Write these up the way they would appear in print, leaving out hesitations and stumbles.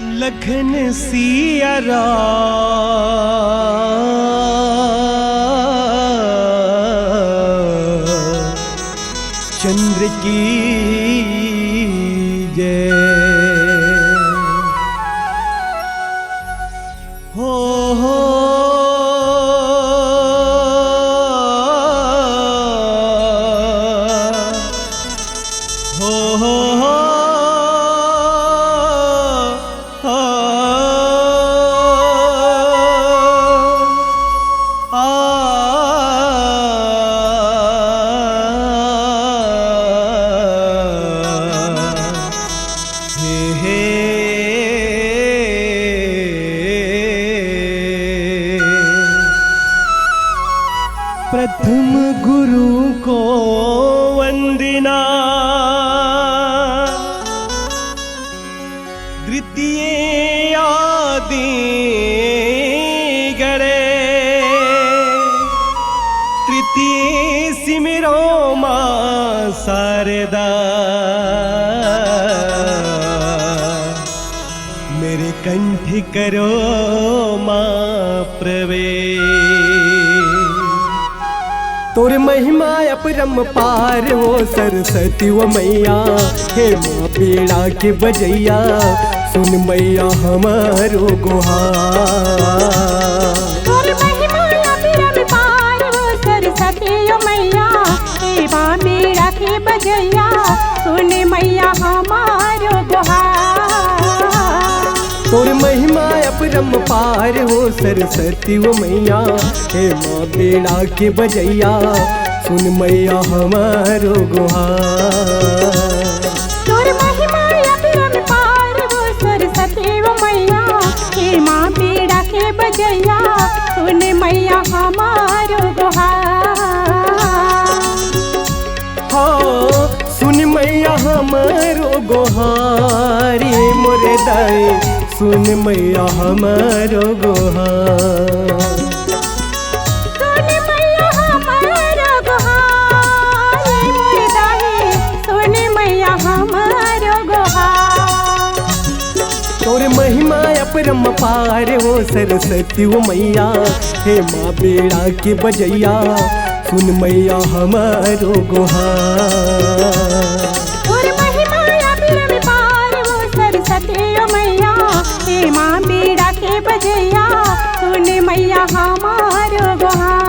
लखन सिया चंद्र की जय। हो प्रथम गुरु को वंदना, द्वितीय आदि गणे, तृतीय सिमरो मां शारदा। मेरे कंठ करो मां प्रवेश। तोर महिमा अपरम पार हो सरस्वती वो मैया, हे माँ पीड़ा के बजैया सुन मैया हमारो गुहार। तोर महिमा अपरम पार हो सरस्वती वो मैया, हे माँ पीड़ा के बजैया सुन मैया हमारो गुहार। तोर महिमा अपरम पार हो सरस्वती वो मैया, हे माँ बेड़ा के बजैया सुन मैया हमारो गुहार। तोर महिमा अपरम पार हो सरस्वती वो मैया, हे माँ बेड़ा के बजैया सुन मैया हमारो गुहार। हाँ सुन मैया हमारो गुहार, मोरे दाई सुन मैया हमारो गुहार। सुन मैया हमारो गुहार, मोरे दाई सुन मैया हमारो गुहार। तोर महिमा अपरम पार हो सरस्वती वो मैया, हे माँ बेड़ा के बजैया सुन मैया हमारो गुहार। तोर महिमा अपरम पार हो सरस्वती वो मैया, हे माँ बेड़ा के बजैया सुन मैया हमारो गुहार।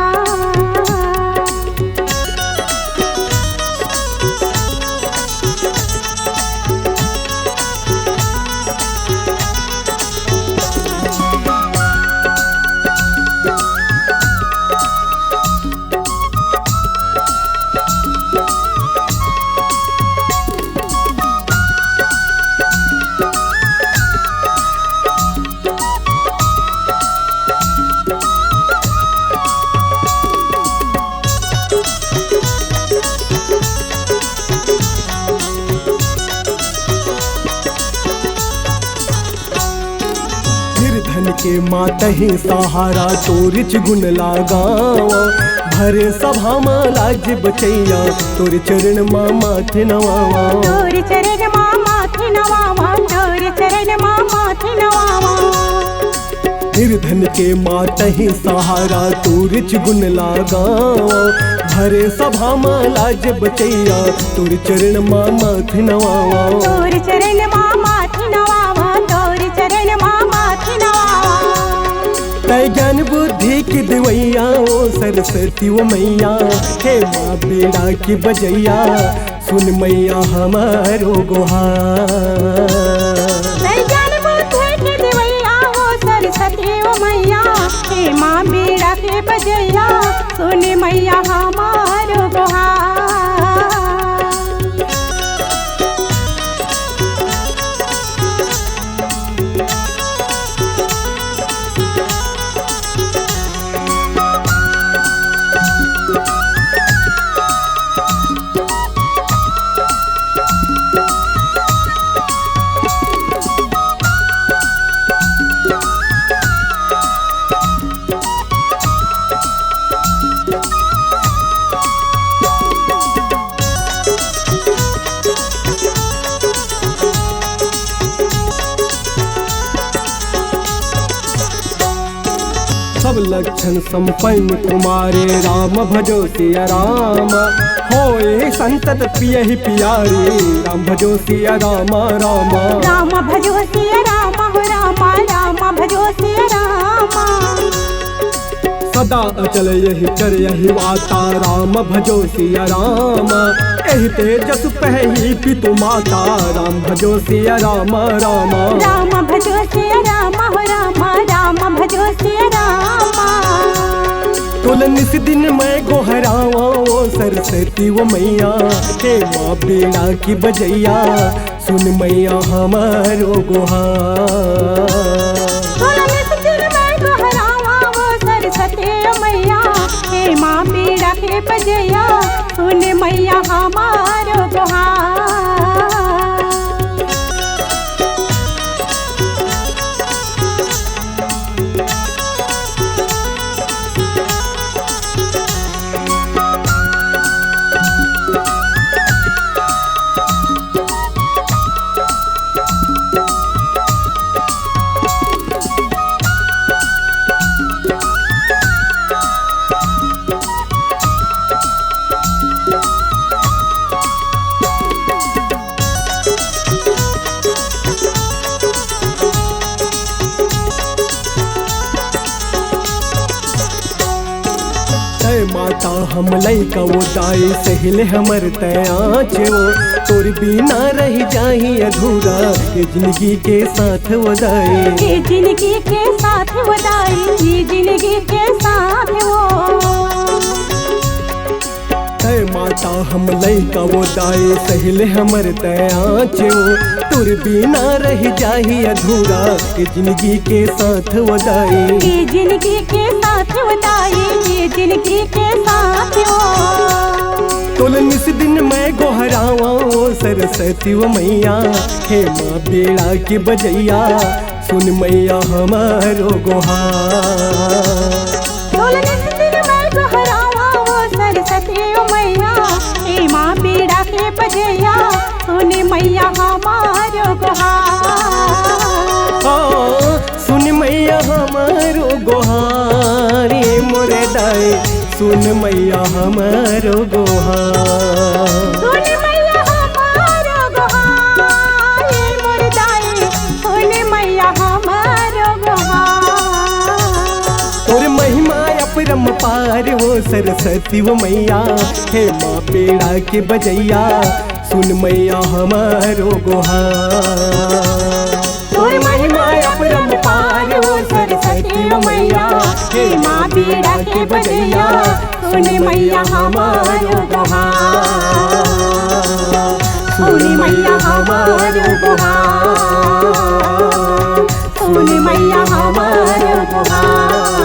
निर्धन के माता ही सहारा तोर गुण लगावा, भरे सभा माँ लाज बचैया तोर चरण माँ माथे नवावा। तोर चरण माँ माथे नवावा, तोर चरण माँ माथे नवावा। निर्धन के माता ही सहारा तोर गुण लगावा, भरे सभा माँ लाज बचैया तोर चरण माँ माथे नवावा। तोर चरण माँ माथे नवावा, तोर चरण माँ माथे नवावा। तै ज्ञान बुद्धि की दिवैया ओ सरस्वती वो मैया, हे माँ बेड़ा की बजैया सुन मैया हमारो गुहार। तै ज्ञान बुद्धि की दिवैया ओ सरस्वती वो मैया, हे माँ बेड़ा के बजैया सुन मैया हमारो गुहार। सब लक्षण संपन्न कुमारे राम भजो सिया राम होए संतत प्रिय ही प्यारे राम भजो सिया राम राम राम भजो सिया राम हो राम राम भजो सिया राम सदा अचल यही चर यही वाता राम भजो सिया राम एहि तेजस पही पितु माता राम भजो सिया राम राम राम भजो सिया राम हो राम राम भजो सिया राम तुल निस दिन मैं गोहरावा ओ सरस्वती वो मैया हे माँ बीड़ा की बजैया सुन मैया हमारो गुहार मैया हे माँ बीड़ा के बजैया सुन मैया हमारो गुहार माता हम लैका वो दाई सहिल हमर तयाच वो तोर बिना रह जाही अधूरा ये जिंदगी के साथ वो दाई ये जिंदगी के साथ वो दाई ये जिंदगी के साथ वो माता हम लैका वो दाई सहिल हमर तयाच वो तोर बिना रह जाही अधूरा ये जिंदगी के साथ वो दाई ये जिंदगी के साथ वो दाई ये जिंदगी के साथ वो तुल निस दिन मैं गोहरावा ओ सरस्वती वो मैया हे माँ बेड़ा की बजैया सुन मैया हमारो गुहार तुल निस दिन मैं गोहरावा ओ सरस्वती वो मैया हे माँ बेड़ा के बजैया सुन मैया हमारो गुहार सुन मैया हमारो गुहार मोरे दाई सुन मैया हमारो गुहार सुन मैया हमारो गुहार मोरे दाई सुन मैया हमारो गुहार तोर महिमा अपरम पार हो सरस्वती वो मैया हे माँ बेड़ा के बजैया सुन मैया हमारो गुहार तोर महिमा अपरम पार हो सरस्वती वो मैया हे माँ बीड़ा के बजैया सुन मैया हमारो गुहार सुन मैया हमारो गुहार सुन मैया हमारो गुहार।